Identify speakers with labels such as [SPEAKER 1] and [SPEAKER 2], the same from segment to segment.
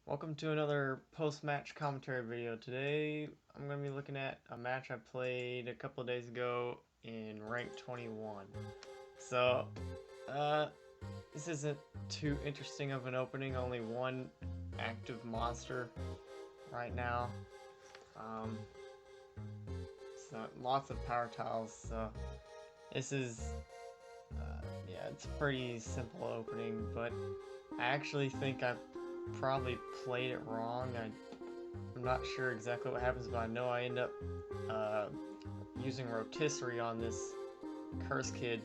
[SPEAKER 1] Welcome to another post-match commentary video. Today I'm going to be looking at a match I played a couple of days ago in rank 21. So, this isn't too interesting of an opening, only one active monster right now. So lots of power tiles, so this is, yeah, it's a pretty simple opening, but I actually think I probably played it wrong. I'm not sure exactly what happens, but I know I end up using rotisserie on this curse kid,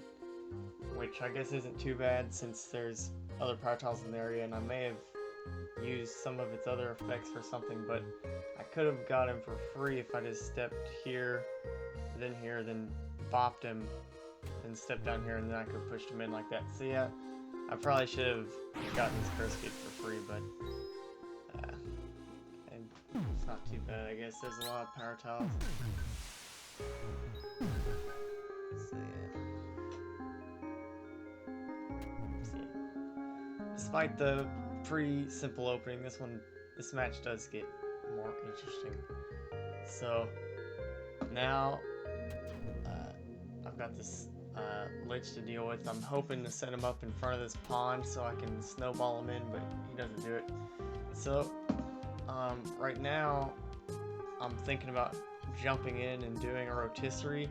[SPEAKER 1] which I guess isn't too bad since there's other power tiles in the area, and I may have used some of its other effects for something, but I could have got him for free if I just stepped here, then bopped him, and stepped down here, and then I could have pushed him in like that. So yeah, I probably should have gotten this curse kid for free, but and it's not too bad, I guess. There's a lot of power tiles. So yeah. Despite the pretty simple opening, this match does get more interesting. So now I've got this Lich to deal with. I'm hoping to set him up in front of this pond so I can snowball him in, but he doesn't do it. So right now I'm thinking about jumping in and doing a rotisserie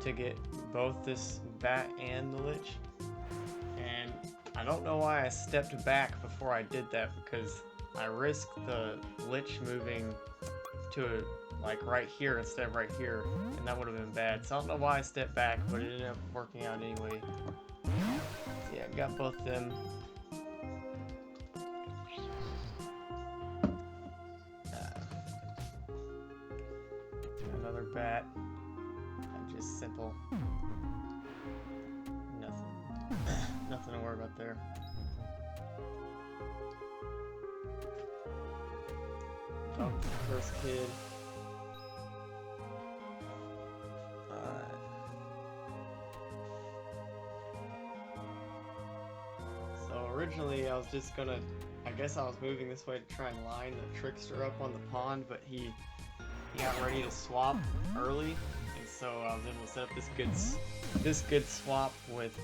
[SPEAKER 1] to get both this bat and the Lich. And I don't know why I stepped back before I did that, because I risked the Lich moving to like right here instead of right here, and that would have been bad. So I don't know why I stepped back, but it ended up working out anyway. So yeah, got both of them. Another bat. Just simple. Nothing to worry about there. Oh, first kid. So originally I was just gonna, I guess I was moving this way to try and line the trickster up on the pond, but he got ready to swap early, and so I was able to set up this good swap with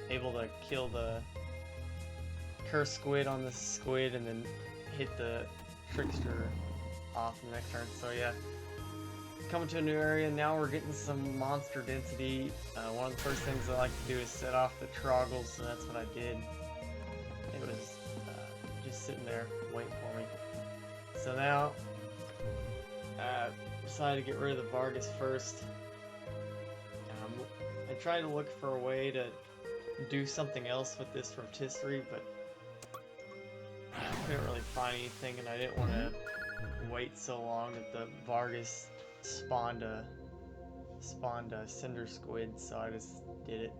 [SPEAKER 1] able to kill the curse squid on the squid and then hit the trickster off the next turn. So yeah, coming to a new area, now we're getting some monster density. One of the first things I like to do is set off the troggles, so that's what I did. It was just sitting there waiting for me. So now decided to get rid of the Vargas first. I tried to look for a way to do something else with this rotisserie, but I couldn't really find anything, and I didn't want to wait so long that the Vargas spawned a cinder squid, so I just did it.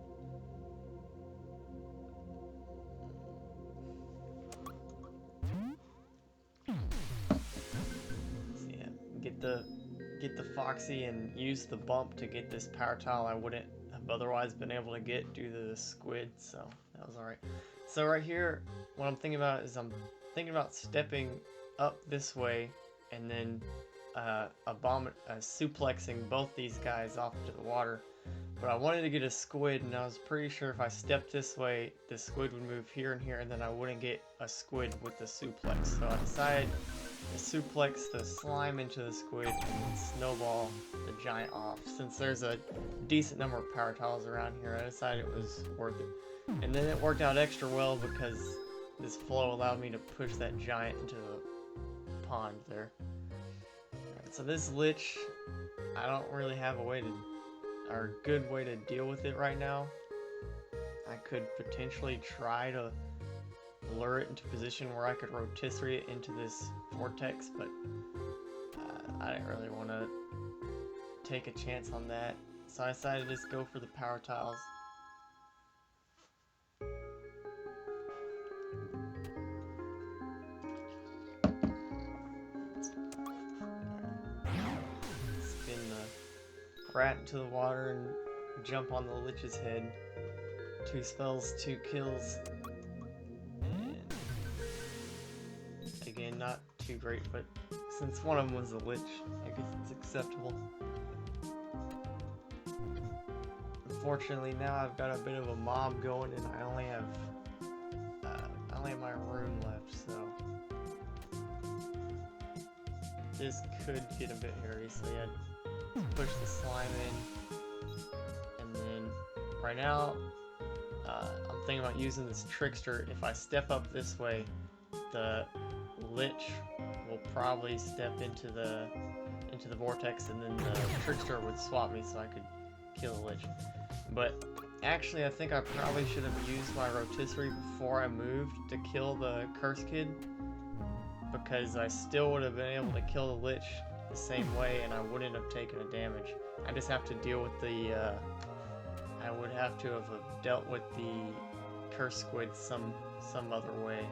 [SPEAKER 1] So yeah, get the Foxy and use the bump to get this power tile I wouldn't have otherwise been able to get due to the squid, so that was alright. So right here, what I'm thinking about is I'm thinking about stepping up this way and then suplexing both these guys off into the water. But I wanted to get a squid, and I was pretty sure if I stepped this way, the squid would move here and here, and then I wouldn't get a squid with the suplex. So I decided to suplex the slime into the squid and snowball the giant off. Since there's a decent number of power tiles around here, I decided it was worth it. And then it worked out extra well because this flow allowed me to push that giant into the pond there. Right, so this Lich, I don't really have a way to, or a good way to deal with it right now. I could potentially try to lure it into a position where I could rotisserie it into this vortex, but I didn't really want to take a chance on that, so I decided to just go for the power tiles. Spin the rat into the water and jump on the Lich's head. 2 spells, 2 kills. And Again, not too great, but since one of them was a lich, I guess it's acceptable. Unfortunately, now I've got a bit of a mob going, and I only have my room left, so this could get a bit hairy. So yeah, push the slime in, and then right now I'm thinking about using this trickster. If I step up this way, the lich will probably step into the vortex, and then the trickster would swap me so I could kill the lich. But actually, I think I probably should have used my rotisserie before I moved to kill the curse kid, because I still would have been able to kill the lich the same way, and I wouldn't have taken a damage. I just have to deal with the I would have to have dealt with the curse squid some other way.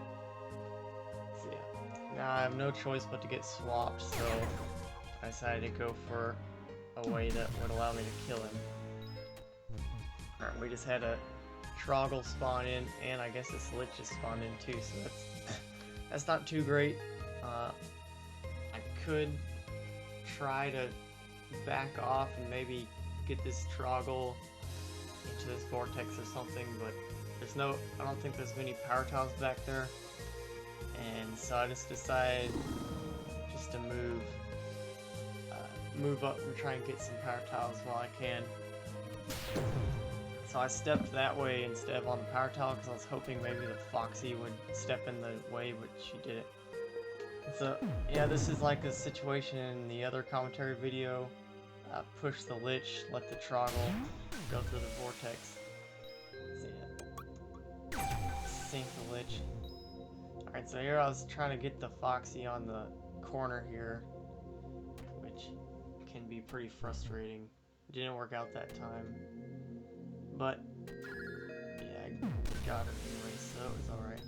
[SPEAKER 1] So yeah, now I have no choice but to get swapped, so I decided to go for a way that would allow me to kill him. Alright, we just had a Troggle spawn in, and I guess this lich just spawned in too, so that's not too great. I could try to back off and maybe get this Troggle into this vortex or something, but I don't think there's many power tiles back there, and so I just decided just to move up and try and get some power tiles while I can. So I stepped that way instead of on the power tile, because I was hoping maybe the Foxy would step in the way, but she didn't. So yeah, this is like a situation in the other commentary video. Push the lich, let the Troggle go through the vortex. So yeah, sink the lich. Alright, so here I was trying to get the Foxy on the corner here, which can be pretty frustrating. Didn't work out that time. But, yeah, I got it anyway, so it was alright.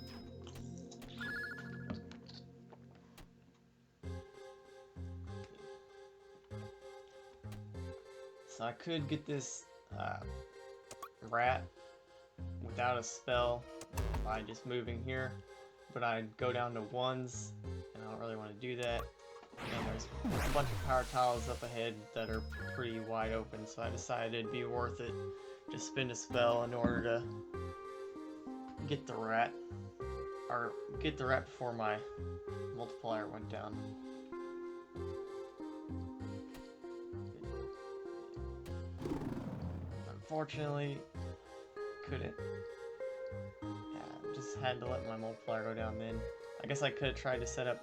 [SPEAKER 1] So I could get this rat without a spell by just moving here, but I'd go down to ones, and I don't really want to do that. And there's a bunch of power tiles up ahead that are pretty wide open, so I decided it'd be worth it to spend a spell in order to get the rat, or get the rat before my multiplier went down. Unfortunately, couldn't. Yeah, just had to let my multiplier go down then. I guess I could have tried to set up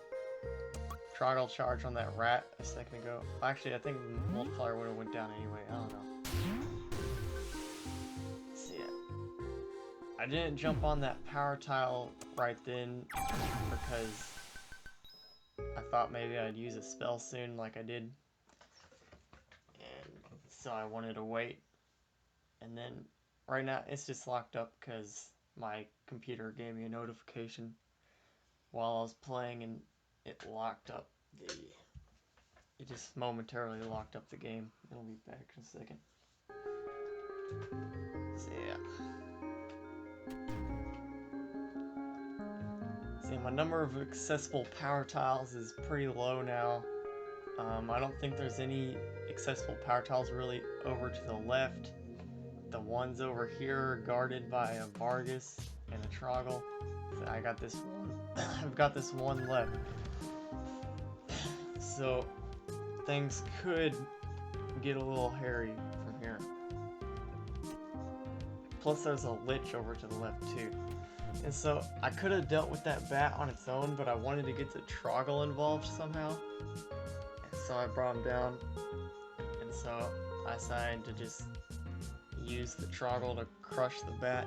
[SPEAKER 1] Troggle charge on that rat a second ago. Actually, I think the multiplier would have went down anyway. I don't know. I didn't jump on that power tile right then because I thought maybe I'd use a spell soon like I did, and so I wanted to wait. And then right now it's just locked up because my computer gave me a notification while I was playing, and it locked up it just momentarily locked up the game. It'll be back in a second. So yeah. See, my number of accessible power tiles is pretty low now. I don't think there's any accessible power tiles really over to the left. The ones over here are guarded by a Vargas and a Troggle. So I got this one. I've got this one left. So things could get a little hairy from here. Plus there's a lich over to the left too. And so I could have dealt with that bat on its own, but I wanted to get the Troggle involved somehow. And so I brought him down. And so I decided to just use the Troggle to crush the bat.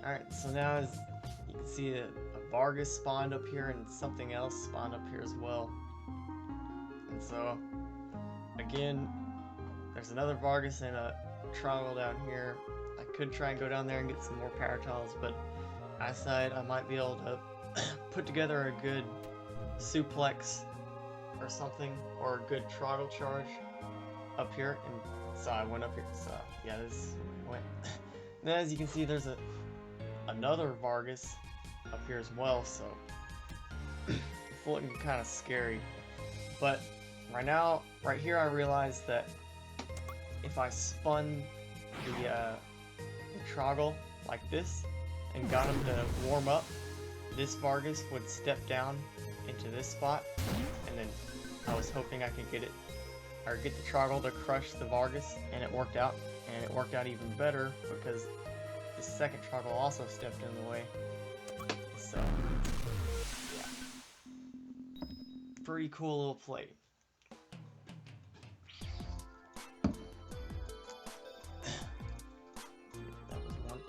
[SPEAKER 1] Alright, so now as you can see a Vargas spawned up here and something else spawned up here as well. And so, again, there's another Vargas and a Troggle down here. I could try and go down there and get some more power tiles, but I decided I might be able to put together a good suplex or something, or a good Troggle charge up here, and so I went up here. So yeah, this went. Then as you can see, there's another Vargas up here as well, so it's looking kind of scary. But right here, I realized that if I spun the Troggle like this and got him to warm up, this Vargas would step down into this spot, and then I was hoping I could get the Troggle to crush the Vargas, and it worked out. And it worked out even better because the second Troggle also stepped in the way. So, yeah. Pretty cool little play. That was one.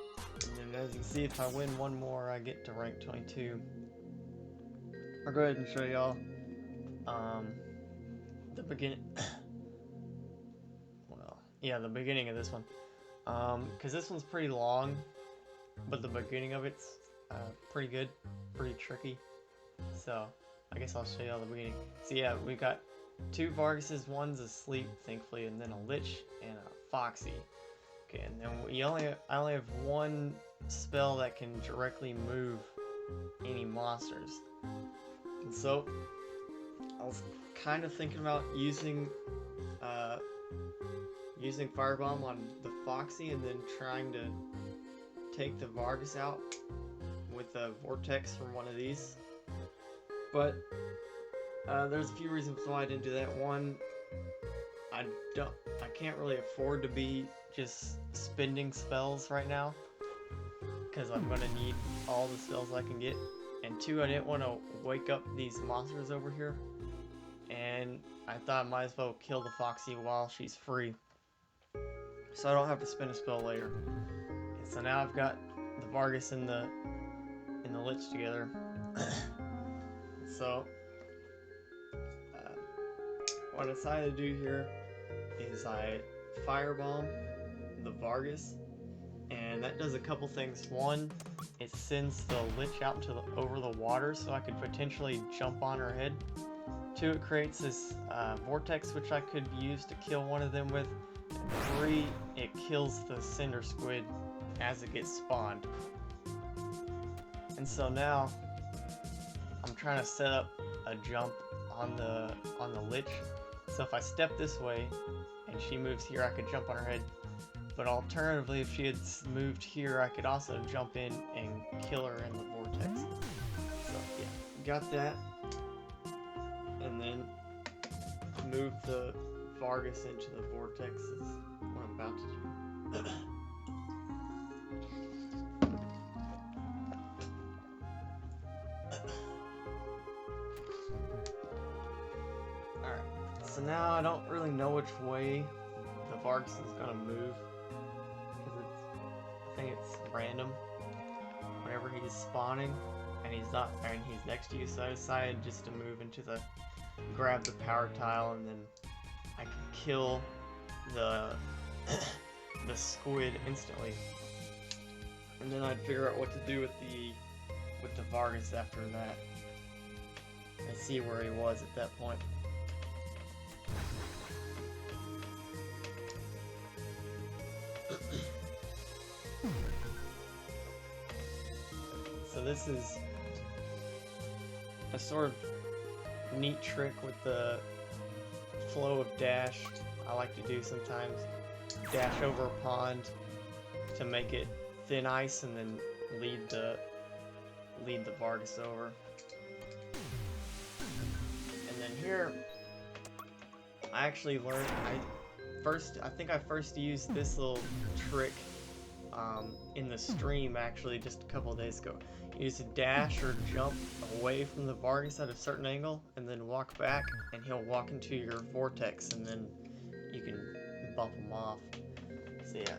[SPEAKER 1] And then as you can see, if I win one more, I get to rank 22. I'll go ahead and show y'all the beginning. Yeah, the beginning of this one. Because this one's pretty long, but the beginning of it's pretty good, pretty tricky. So, I guess I'll show you all the beginning. So yeah, we got 2 Vargases, one's asleep, thankfully, and then a Lich and a Foxy. Okay, and then I only have one spell that can directly move any monsters. And so, I was kind of thinking about using Firebomb on the Foxy and then trying to take the Vargas out with a Vortex from one of these. But there's a few reasons why I didn't do that. One, I can't really afford to be just spending spells right now, because I'm gonna need all the spells I can get. And 2, I didn't want to wake up these monsters over here, and I thought I might as well kill the Foxy while she's free, so I don't have to spend a spell later. And so now I've got the Vargas and the Lich together. So what I decided to do here is I Firebomb the Vargas, and that does a couple things. One, it sends the Lich out over the water, so I could potentially jump on her head. 2, it creates this vortex which I could use to kill one of them with. And 3, it kills the Cinder Squid as it gets spawned. And so now I'm trying to set up a jump on the Lich. So if I step this way and she moves here, I could jump on her head. But alternatively, if she had moved here, I could also jump in and kill her in the vortex. So yeah, got that. And then move the Vargas into the vortex is what I'm about to do. Alright, so now I don't really know which way the Vargas is gonna move, because I think it's random whenever he's spawning and he's next to you. So I decided just to move into grab the power tile, and then I can kill the the squid instantly. And then I'd figure out what to do with the Vargas after that, and see where he was at that point. So this is a sort of neat trick with the flow of dash I like to do sometimes. Dash over a pond to make it thin ice, and then lead the Vargas over. And then here I actually learned, I think I first used this little trick in the stream actually just a couple of days ago. You use a dash or jump away from the Vargas at a certain angle, and then walk back, and he'll walk into your vortex, and then you can bump him off. So yeah,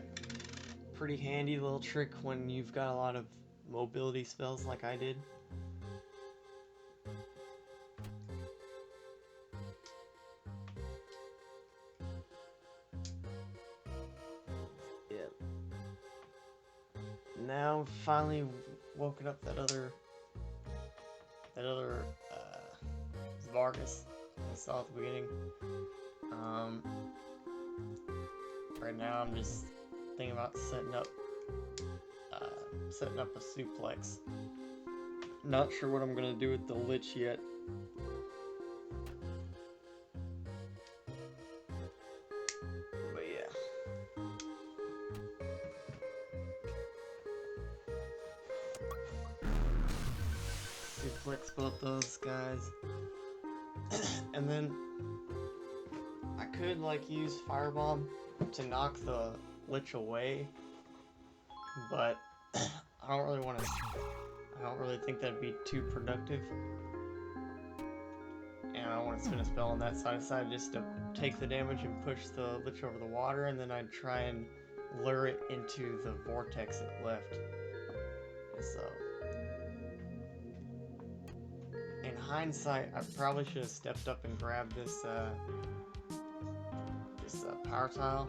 [SPEAKER 1] pretty handy little trick when you've got a lot of mobility spells like I did. Now finally woken up that other Vargas I saw at the beginning. Right now I'm just thinking about setting up setting up a suplex. Not sure what I'm gonna do with the Lich yet. But yeah. Suplex both those guys. And then I could like use Firebomb to knock the Lich away, but I don't really think that'd be too productive. And I don't want to spin a spell on that, so I decided just to take the damage and push the Lich over the water, and then I'd try and lure it into the vortex it left. So, in hindsight, I probably should have stepped up and grabbed this power tile,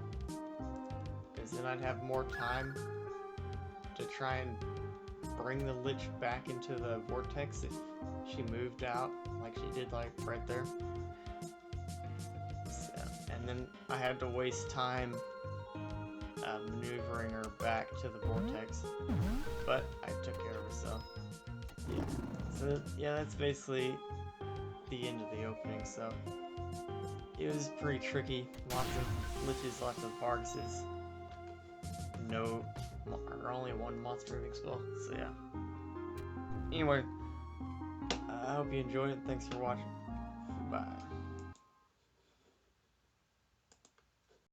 [SPEAKER 1] because then I'd have more time to try and bring the Lich back into the vortex if she moved out like she did like right there. So, and then I had to waste time maneuvering her back to the vortex, but I took care of her. So yeah, yeah, that's basically the end of the opening. So it was pretty tricky. Lots of Liches, lots of Varguses. No, or only one monster moving spell. So yeah. Anyway, I hope you enjoyed it. Thanks for watching. Bye.